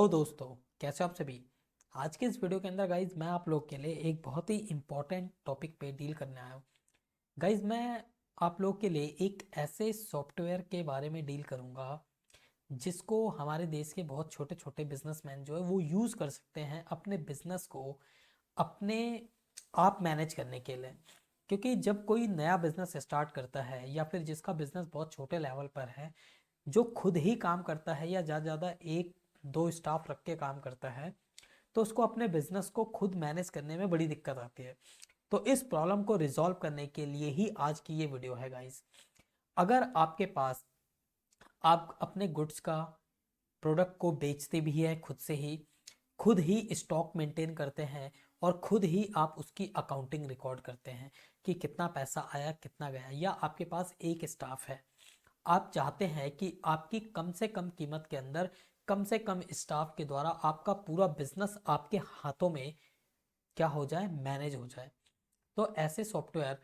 Hello दोस्तों, कैसे हो आप सभी। आज के इस वीडियो के अंदर गाइज मैं आप लोग के लिए एक बहुत ही इम्पोर्टेंट टॉपिक पे डील करने आया हूँ। गाइज मैं आप लोग के लिए एक ऐसे सॉफ्टवेयर के बारे में डील करूँगा जिसको हमारे देश के बहुत छोटे छोटे बिजनेसमैन जो है वो यूज़ कर सकते हैं अपने बिजनेस को अपने आप मैनेज करने के लिए। क्योंकि जब कोई नया बिजनेस स्टार्ट करता है या फिर जिसका बिजनेस बहुत छोटे लेवल पर है, जो खुद ही काम करता है या ज़्यादा ज़्यादा एक दो स्टाफ रख के काम करता है, तो उसको अपने बिजनेस को खुद मैनेज करने में बड़ी दिक्कत आती है। तो इस प्रॉब्लम को रिजॉल्व करने के लिए ही आज की ये वीडियो है गाइस। अगर आपके पास आप अपने गुड्स का प्रोडक्ट को बेचते भी है खुद ही स्टॉक मेंटेन करते हैं और खुद ही आप उसकी अकाउंटिंग रिकॉर्ड करते हैं कि कितना पैसा आया कितना गया, या आपके पास एक स्टाफ है, आप चाहते हैं कि आपकी कम से कम कीमत के अंदर कम से कम स्टाफ के द्वारा आपका पूरा बिजनेस आपके हाथों में क्या हो जाए, मैनेज हो जाए। तो ऐसे सॉफ्टवेयर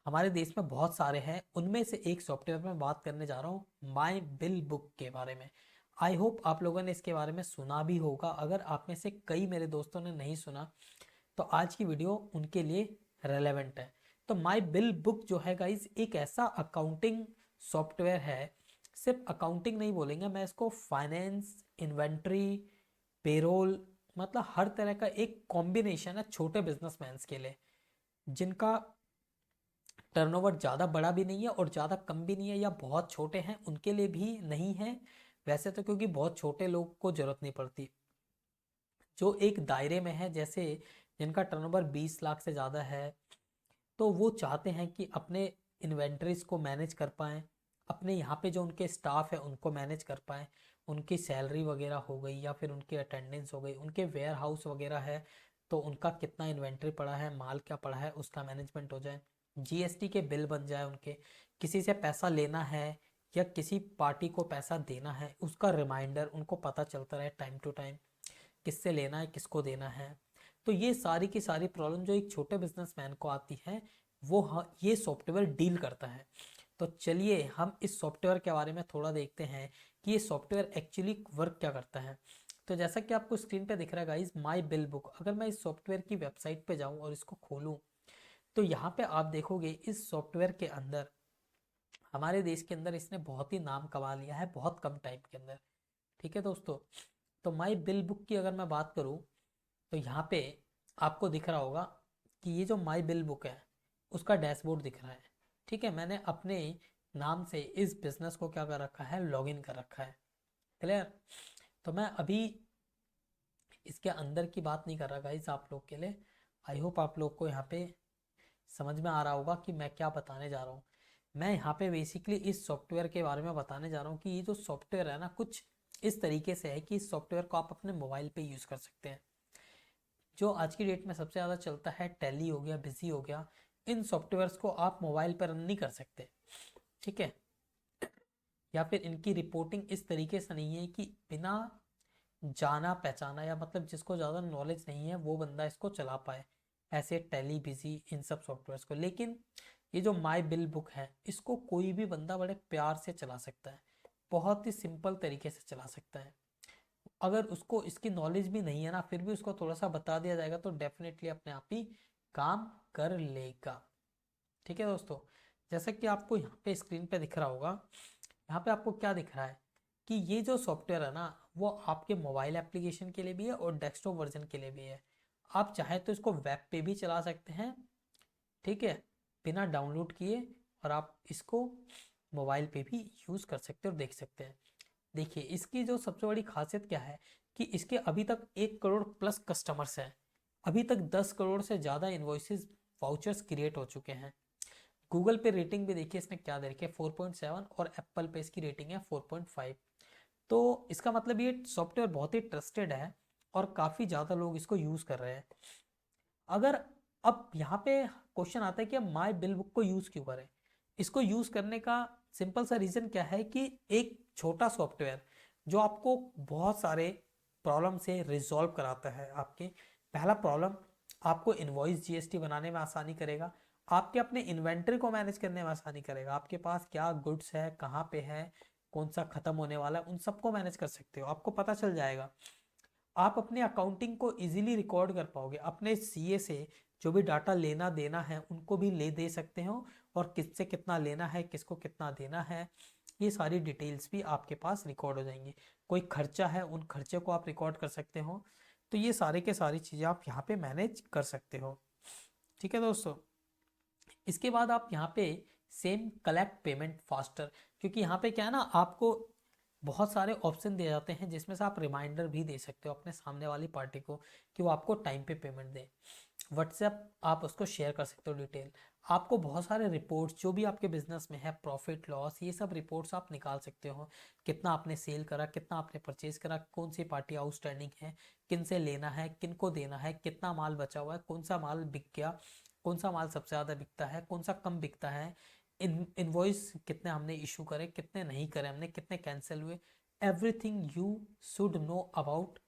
हमारे देश में बहुत सारे हैं। उनमें से एक सॉफ्टवेयर में बात करने जा रहा हूँ, माई बिल बुक के बारे में। आई होप आप लोगों ने इसके बारे में सुना भी होगा। अगर आप में से कई मेरे दोस्तों ने नहीं सुना तो आज की वीडियो उनके लिए रेलेवेंट है। तो माई बिल बुक जो है गाइज एक ऐसा अकाउंटिंग सॉफ्टवेयर है। सिर्फ अकाउंटिंग नहीं बोलेंगे, मैं इसको फाइनेंस, इन्वेंट्री, पेरोल, मतलब हर तरह का एक कॉम्बिनेशन है छोटे बिजनेसमैन के लिए जिनका टर्नओवर ज़्यादा बड़ा भी नहीं है और ज़्यादा कम भी नहीं है, या बहुत छोटे हैं उनके लिए भी नहीं है वैसे तो, क्योंकि बहुत छोटे लोग को ज़रूरत नहीं पड़ती। जो एक दायरे में है, जैसे जिनका टर्नओवर 20 लाख से ज़्यादा है, तो वो चाहते हैं कि अपने इन्वेंटरीज को मैनेज कर पाएँ, अपने यहाँ पे जो उनके स्टाफ है उनको मैनेज कर पाएँ, उनकी सैलरी वगैरह हो गई या फिर उनकी अटेंडेंस हो गई, उनके वेयर हाउस वगैरह है तो उनका कितना इन्वेंट्री पड़ा है, माल क्या पड़ा है, उसका मैनेजमेंट हो जाए, जीएसटी के बिल बन जाए उनके, किसी से पैसा लेना है या किसी पार्टी को पैसा देना है उसका रिमाइंडर उनको पता चलता रहे टाइम टू टाइम, किससे लेना है किसको देना है। तो ये सारी की सारी प्रॉब्लम जो एक छोटे बिजनेसमैन को आती है वो ये सॉफ्टवेयर डील करता है। तो चलिए हम इस सॉफ्टवेयर के बारे में थोड़ा देखते हैं कि ये सॉफ्टवेयर एक्चुअली वर्क क्या करता है। तो जैसा कि आपको स्क्रीन पे दिख रहा है गाइज, माई बिल बुक, अगर मैं इस सॉफ्टवेयर की वेबसाइट पे जाऊं और इसको खोलूं तो यहाँ पे आप देखोगे इस सॉफ्टवेयर के अंदर हमारे देश के अंदर इसने बहुत ही नाम कमा लिया है बहुत कम टाइम के अंदर। ठीक है दोस्तों, तो माई बिल बुक की अगर मैं बात करूँ तो यहाँ पे आपको दिख रहा होगा कि ये जो माई बिल बुक है उसका डैशबोर्ड दिख रहा है। ठीक है, मैंने अपने नाम से इस बिजनेस को क्या कर रखा है, लॉगिन कर रखा है। क्लियर। तो मैं अभी इसके अंदर की बात नहीं कर रहा गाइस आप लोग के लिए। आई होप आप लोग को यहाँ पे समझ में आ रहा होगा कि मैं क्या बताने जा रहा हूँ। मैं यहाँ पे बेसिकली इस सॉफ्टवेयर के बारे में बताने जा रहा हूँ कि ये जो सॉफ्टवेयर है ना, कुछ इस तरीके से है कि इस सॉफ्टवेयर को आप अपने मोबाइल पे यूज़ कर सकते हैं। जो आज की डेट में सबसे ज़्यादा चलता है, टैली हो गया, बिजी हो गया, इन सॉफ्टवेयर्स को आप मोबाइल पर रन नहीं कर सकते। ठीक है, या फिर इनकी रिपोर्टिंग इस तरीके से नहीं है कि बिना जाना पहचाना या मतलब जिसको ज़्यादा नॉलेज नहीं है वो बंदा इसको चला पाए, ऐसे टैली, बिजी, इन सब सॉफ्टवेयर्स को। लेकिन ये जो माई बिल बुक है इसको कोई भी बंदा बड़े प्यार से चला सकता है, बहुत ही सिंपल तरीके से चला सकता है। अगर उसको इसकी नॉलेज भी नहीं है ना, फिर भी उसको थोड़ा सा बता दिया जाएगा तो डेफिनेटली अपने आप ही काम कर लेगा। ठीक है दोस्तों, जैसा कि आपको यहाँ पे स्क्रीन पे दिख रहा होगा, यहाँ पे आपको क्या दिख रहा है कि ये जो सॉफ्टवेयर है ना वो आपके मोबाइल एप्लीकेशन के लिए भी है और डेस्कटॉप वर्जन के लिए भी है। आप चाहे तो इसको वेब पे भी चला सकते हैं, ठीक है, बिना डाउनलोड किए, और आप इसको मोबाइल पे भी यूज़ कर सकते हो और देख सकते हैं। देखिए इसकी जो सबसे बड़ी खासियत क्या है कि इसके अभी तक 1 करोड़ प्लस कस्टमर्स हैं। अभी तक 10 करोड़ से ज़्यादा इन्वॉइसेस, वाउचर्स क्रिएट हो चुके हैं। गूगल पे रेटिंग भी देखिए इसने क्या दे रखी है, 4.7, और एप्पल पे इसकी रेटिंग है 4.5। तो इसका मतलब ये सॉफ्टवेयर बहुत ही ट्रस्टेड है और काफ़ी ज़्यादा लोग इसको यूज़ कर रहे हैं। अगर अब यहाँ पे क्वेश्चन आता है कि अब माई बिल बुक को यूज़ क्यों करें। इसको यूज़ करने का सिंपल सा रीज़न क्या है कि एक छोटा सॉफ्टवेयर जो आपको बहुत सारे प्रॉब्लम से रिजॉल्व कराता है। आपके पहला प्रॉब्लम, आपको इनवॉइस जीएसटी बनाने में आसानी करेगा, आपके अपने इन्वेंट्री को मैनेज करने में आसानी करेगा, आपके पास क्या गुड्स है, कहाँ पे है, कौन सा खत्म होने वाला है, उन सबको मैनेज कर सकते हो, आपको पता चल जाएगा। आप अपने अकाउंटिंग को इजीली रिकॉर्ड कर पाओगे, अपने सीए से जो भी डाटा लेना देना है उनको भी ले दे सकते हो, और किससे कितना लेना है, किसको कितना देना है, ये सारी डिटेल्स भी आपके पास रिकॉर्ड हो जाएंगी। कोई खर्चा है, उन खर्चे को आप रिकॉर्ड कर सकते हो। तो ये सारे के सारी चीज़ें आप यहाँ पे मैनेज कर सकते हो। ठीक है दोस्तों, इसके बाद आप यहाँ पे सेम कलेक्ट पेमेंट फास्टर, क्योंकि यहाँ पे क्या है ना, आपको बहुत सारे ऑप्शन दिए जाते हैं जिसमें से आप रिमाइंडर भी दे सकते हो अपने सामने वाली पार्टी को कि वो आपको टाइम पे पेमेंट दे। व्हाट्सएप आप उसको शेयर कर सकते हो डिटेल। आपको बहुत सारे रिपोर्ट्स जो भी आपके बिजनेस में है, प्रॉफिट लॉस, ये सब रिपोर्ट्स आप निकाल सकते हो। कितना आपने सेल करा, कितना आपने परचेज करा, कौन सी पार्टी आउटस्टैंडिंग है, किन से लेना है, किन को देना है, कितना माल बचा हुआ है, कौन सा माल बिक गया, कौन सा माल सबसे ज़्यादा बिकता है, कौन सा कम बिकता है, इनवॉइस कितने हमने इशू करे, कितने नहीं करे हमने, कितने कैंसिल हुए। Everything you should know about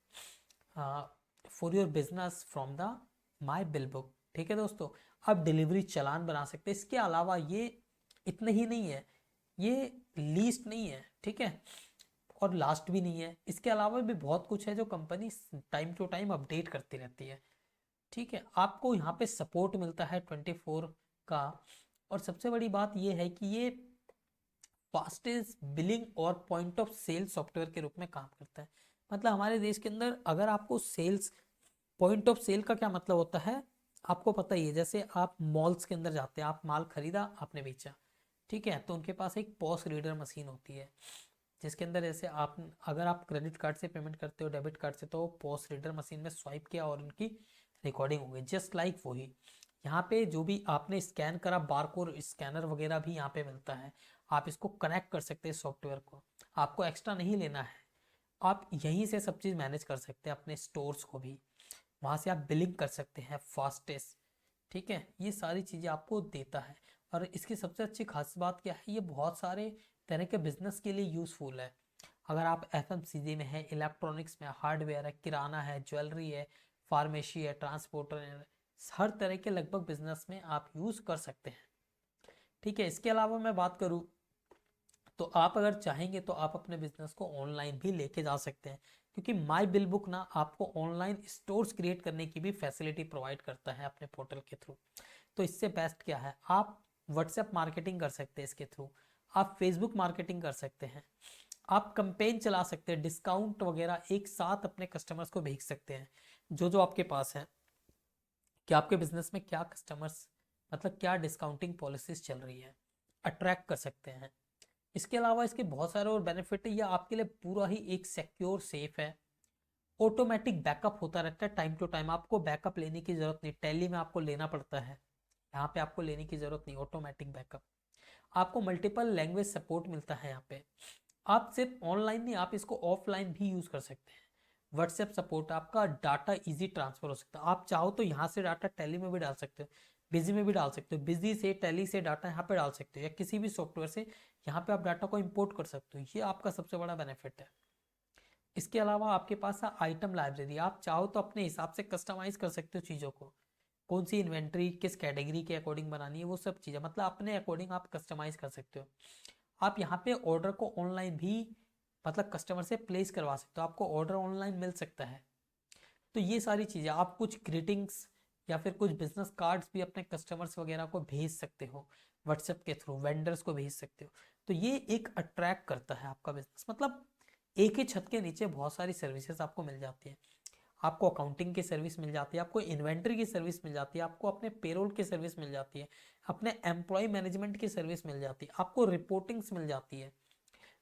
for your business from the my bill book. ठीक है दोस्तों, अब डिलीवरी चालान बना सकते हैं। इसके अलावा ये इतने ही नहीं है, ये लीस्ट नहीं है, ठीक है, और लास्ट भी नहीं है। इसके अलावा भी बहुत कुछ है जो company time to time update करती रहती है। ठीक है, आपको यहाँ पे सपोर्ट मिलता है 24 का। और सबसे बड़ी बात ये है कि ये फास्टेस्ट बिलिंग और पॉइंट ऑफ सेल सॉफ्टवेयर के रूप में काम करता है। मतलब हमारे देश के अंदर अगर आपको सेल्स, पॉइंट ऑफ सेल का क्या मतलब होता है आपको पता ही है। जैसे आप मॉल्स के अंदर जाते हैं, आप माल खरीदा, आपने बेचा, ठीक है, तो उनके पास एक पॉस रीडर मशीन होती है जिसके अंदर जैसे आप, अगर आप क्रेडिट कार्ड से पेमेंट करते हो, डेबिट कार्ड से, तो पॉस रीडर मशीन में स्वाइप किया और उनकी रिकॉर्डिंग हो गई। जस्ट लाइक वही यहाँ पे जो भी आपने स्कैन करा, बारकोड स्कैनर वगैरह भी यहाँ पे मिलता है। आप इसको कनेक्ट कर सकते हैं सॉफ्टवेयर को, आपको एक्स्ट्रा नहीं लेना है। आप यहीं से सब चीज़ मैनेज कर सकते हैं, अपने स्टोर्स को भी वहाँ से आप बिलिंग कर सकते हैं फास्टेस्ट। ठीक है, ये सारी चीज़ें आपको देता है। और इसकी सबसे अच्छी खास बात क्या है, ये बहुत सारे तरह के बिजनेस के लिए यूज़फुल है। अगर आप एफएमसीजी में है, इलेक्ट्रॉनिक्स में, हार्डवेयर है, किराना है, ज्वेलरी है, फार्मेसी है, ट्रांसपोर्टर है, हर तरह के लगभग बिजनेस में आप यूज़ कर सकते हैं। ठीक है, इसके अलावा मैं बात करूँ तो आप अगर चाहेंगे तो आप अपने बिजनेस को ऑनलाइन भी लेके जा सकते हैं, क्योंकि माई बिल बुक ना आपको ऑनलाइन स्टोर्स क्रिएट करने की भी फैसिलिटी प्रोवाइड करता है अपने पोर्टल के थ्रू। तो इससे बेस्ट क्या है, आप व्हाट्सएप मार्केटिंग कर सकते हैं इसके थ्रू, आप फेसबुक मार्केटिंग कर सकते हैं, आप कंपेन चला सकते हैं, डिस्काउंट वगैरह एक साथ अपने कस्टमर्स को भेज सकते हैं जो जो आपके पास है कि आपके बिजनेस में क्या कस्टमर्स, मतलब क्या डिस्काउंटिंग पॉलिसीज चल रही है, अट्रैक्ट कर सकते हैं। इसके अलावा इसके बहुत सारे और बेनिफिट है। ये आपके लिए पूरा ही एक सिक्योर सेफ है। ऑटोमेटिक बैकअप होता रहता है टाइम टू टाइम, आपको बैकअप लेने की जरूरत नहीं। टैली में आपको लेना पड़ता है, यहाँ पे आपको लेने की जरूरत नहीं, ऑटोमेटिक बैकअप। आपको मल्टीपल लैंग्वेज सपोर्ट मिलता है यहाँ पे। आप सिर्फ ऑनलाइन नहीं, आप इसको ऑफलाइन भी यूज कर सकते हैं। व्हाट्सएप सपोर्ट, आपका डाटा इजी ट्रांसफर हो सकता है। आप चाहो तो यहाँ से डाटा टैली में भी डाल सकते हो, बिजी में भी डाल सकते हो, बिजी से टैली से डाटा यहाँ पे डाल सकते हो, या किसी भी सॉफ्टवेयर से यहाँ पे आप डाटा को इंपोर्ट कर सकते हो। ये आपका सबसे बड़ा बेनिफिट है। इसके अलावा आपके पास है आइटम लाइब्रेरी। आप चाहो तो अपने हिसाब से कस्टमाइज कर सकते हो चीज़ों को, कौन सी इन्वेंट्री किस कैटेगरी के अकॉर्डिंग बनानी है, वो सब चीज़ें मतलब अपने अकॉर्डिंग आप कस्टमाइज कर सकते हो। आप यहाँ पे ऑर्डर को ऑनलाइन भी मतलब कस्टमर से प्लेस करवा सकते हो, आपको ऑर्डर ऑनलाइन मिल सकता है। तो ये सारी चीज़ें, आप कुछ ग्रीटिंग्स या फिर कुछ बिजनेस कार्ड्स भी अपने कस्टमर्स वगैरह को भेज सकते हो व्हाट्सएप के थ्रू, वेंडर्स को भेज सकते हो। तो ये एक अट्रैक्ट करता है आपका बिजनेस। मतलब एक ही छत के नीचे बहुत सारी सर्विसेज आपको मिल जाती है। आपको अकाउंटिंग की सर्विस मिल जाती है, आपको इन्वेंट्री की सर्विस मिल जाती है, आपको अपने पेरोल की सर्विस मिल जाती है, अपने एम्प्लॉय मैनेजमेंट की सर्विस मिल जाती है, आपको रिपोर्टिंग्स मिल जाती है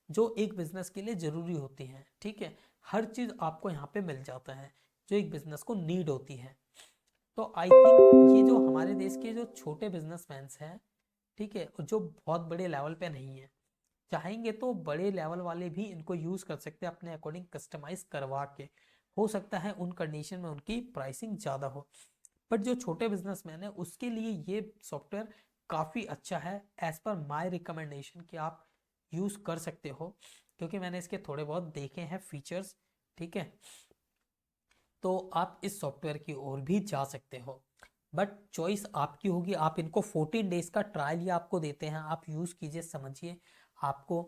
जो एक बिजनेस के लिए ज़रूरी होती हैं। ठीक है, हर चीज़ आपको यहाँ पे मिल जाता है जो एक बिजनेस को नीड होती है। तो आई थिंक ये जो हमारे देश के जो छोटे बिजनेसमैन हैं, ठीक है, जो बहुत बड़े लेवल पे नहीं है, चाहेंगे तो बड़े लेवल वाले भी इनको यूज़ कर सकते हैं अपने अकॉर्डिंग कस्टमाइज करवा के। हो सकता है उन कंडीशन में उनकी प्राइसिंग ज़्यादा हो, बट जो छोटे बिजनेसमैन है उसके लिए ये सॉफ्टवेयर काफ़ी अच्छा है। एज पर माय रिकमेंडेशन कि आप यूज़ कर सकते हो, क्योंकि मैंने इसके थोड़े बहुत देखे हैं फीचर्स। ठीक है, तो आप इस सॉफ्टवेयर की ओर भी जा सकते हो, बट चॉइस आपकी होगी। आप इनको 14 डेज का ट्रायल ही आपको देते हैं, आप यूज़ कीजिए, समझिए। आपको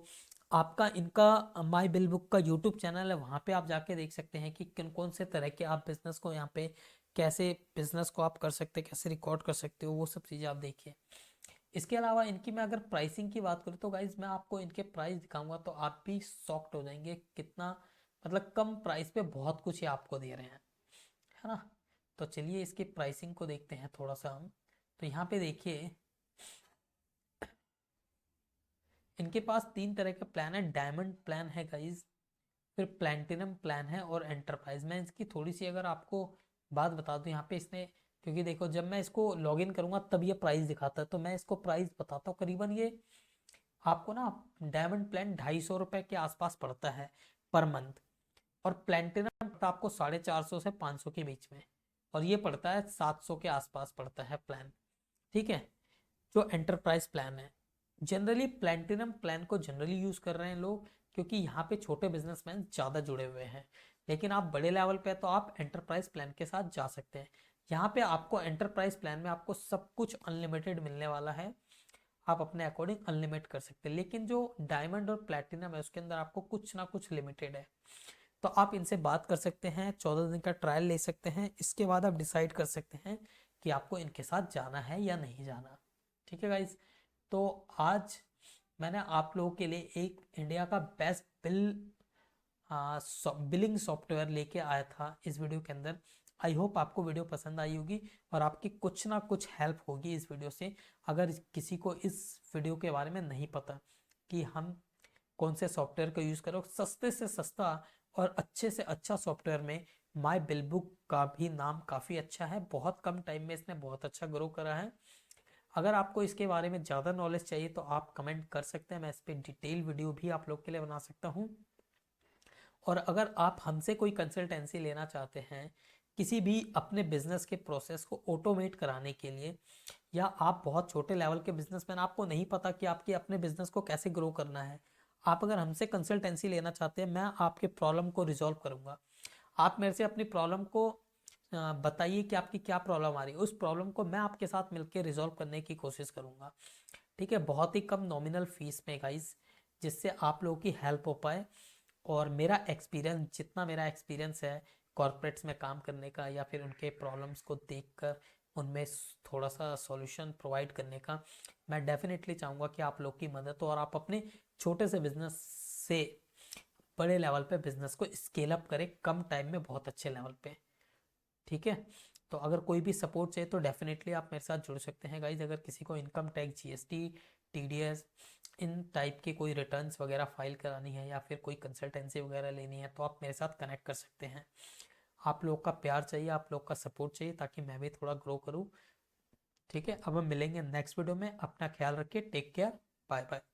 आपका इनका माई बिल बुक का यूट्यूब चैनल है, वहाँ पे आप जाके देख सकते हैं कि किन कौन से तरह के आप बिजनेस को यहाँ पे कैसे बिजनेस को आप कर सकते हैं, कैसे रिकॉर्ड कर सकते हो, वो सब चीज़ें आप देखिए। इसके अलावा इनकी मैं अगर प्राइसिंग की बात करूँ तो गाइज मैं आपको इनके प्राइस दिखाऊंगा तो आप भी शॉक्ड हो जाएंगे, कितना मतलब कम प्राइस पे बहुत कुछ ये आपको दे रहे हैं, है ना। तो चलिए इसकी प्राइसिंग को देखते हैं थोड़ा सा हम। तो यहाँ पे देखिए इनके पास तीन तरह के प्लान है। डायमंड प्लान है गाइज, फिर प्लैटिनम प्लान है और एंटरप्राइज। मैं इसकी थोड़ी सी अगर आपको बात बता दूं यहाँ पे इसने, क्योंकि देखो जब मैं इसको लॉगिन करूंगा तब ये प्राइस दिखाता है, तो मैं इसको प्राइस बताता हूँ। करीबन ये आपको ना डायमंड प्लान 250 रुपये के आसपास पड़ता है पर मंथ, और प्लैटिनम पड़ता है आपको 450 से 500 के बीच में, और ये पड़ता है 700 के आसपास पड़ता है प्लान। ठीक है। जो एंटरप्राइज प्लान है, जनरली प्लैटिनम प्लान को जनरली यूज कर रहे हैं लोग, क्योंकि यहाँ पे छोटे बिजनेसमैन ज़्यादा जुड़े हुए हैं। लेकिन आप बड़े लेवल पे तो आप एंटरप्राइज प्लान के साथ जा सकते हैं। यहाँ पे आपको एंटरप्राइज प्लान में आपको सब कुछ अनलिमिटेड मिलने वाला है, आप अपने अकॉर्डिंग अनलिमिट कर सकते हैं। लेकिन जो डायमंड और प्लैटिनम है उसके अंदर आपको कुछ ना कुछ लिमिटेड है। तो आप इनसे बात कर सकते हैं, 14 दिन का ट्रायल ले सकते हैं, इसके बाद आप डिसाइड कर सकते हैं कि आपको इनके साथ जाना है या नहीं जाना। ठीक है गाइज। तो आज मैंने आप लोगों के लिए एक इंडिया का बेस्ट बिलिंग सॉफ्टवेयर लेके आया था इस वीडियो के अंदर। आई होप आपको वीडियो पसंद आई होगी और आपकी कुछ ना कुछ हेल्प होगी इस वीडियो से। अगर किसी को इस वीडियो के बारे में नहीं पता कि हम कौन से सॉफ्टवेयर का यूज़ करो, सस्ते से सस्ता और अच्छे से अच्छा सॉफ्टवेयर में माई बिल बुक का भी नाम काफ़ी अच्छा है। बहुत कम टाइम में इसने बहुत अच्छा ग्रो करा है। अगर आपको इसके बारे में ज़्यादा नॉलेज चाहिए तो आप कमेंट कर सकते हैं, मैं इस पर डिटेल वीडियो भी आप लोग के लिए बना सकता हूँ। और अगर आप हमसे कोई कंसल्टेंसी लेना चाहते हैं किसी भी अपने बिजनेस के प्रोसेस को ऑटोमेट कराने के लिए, या आप बहुत छोटे लेवल के बिजनेसमैन, आपको नहीं पता कि आपके अपने बिजनेस को कैसे ग्रो करना है, आप अगर हमसे कंसल्टेंसी लेना चाहते हैं, मैं आपके प्रॉब्लम को रिजॉल्व करूंगा। आप मेरे से अपनी प्रॉब्लम को बताइए कि आपकी क्या प्रॉब्लम आ रही है, उस प्रॉब्लम को मैं आपके साथ मिलकर रिजॉल्व करने की कोशिश करूंगा। ठीक है। बहुत ही कम नॉमिनल फीस में गाइस, जिससे आप लोगों की हेल्प हो पाए। और मेरा एक्सपीरियंस, जितना मेरा एक्सपीरियंस है कॉरपोरेट्स में काम करने का, या फिर उनके प्रॉब्लम्स को देखकर उनमें थोड़ा सा सॉल्यूशन प्रोवाइड करने का, मैं डेफिनेटली चाहूँगा कि आप लोग की मदद हो और आप अपने छोटे से बिजनेस से बड़े लेवल पे बिजनेस को स्केल अप करें कम टाइम में बहुत अच्छे लेवल पे। ठीक है। तो अगर कोई भी सपोर्ट चाहिए तो डेफिनेटली आप मेरे साथ जुड़ सकते हैं गाइज। अगर किसी को इनकम टैक्स, जीएसटी, टीडीएस, इन टाइप की कोई रिटर्न्स वगैरह फाइल करानी है, या फिर कोई कंसल्टेंसी वगैरह लेनी है, तो आप मेरे साथ कनेक्ट कर सकते हैं। आप लोग का प्यार चाहिए, आप लोग का सपोर्ट चाहिए, ताकि मैं भी थोड़ा ग्रो करूँ। ठीक है। अब हम मिलेंगे नेक्स्ट वीडियो में। अपना ख्याल रखिए। Take care. Bye bye.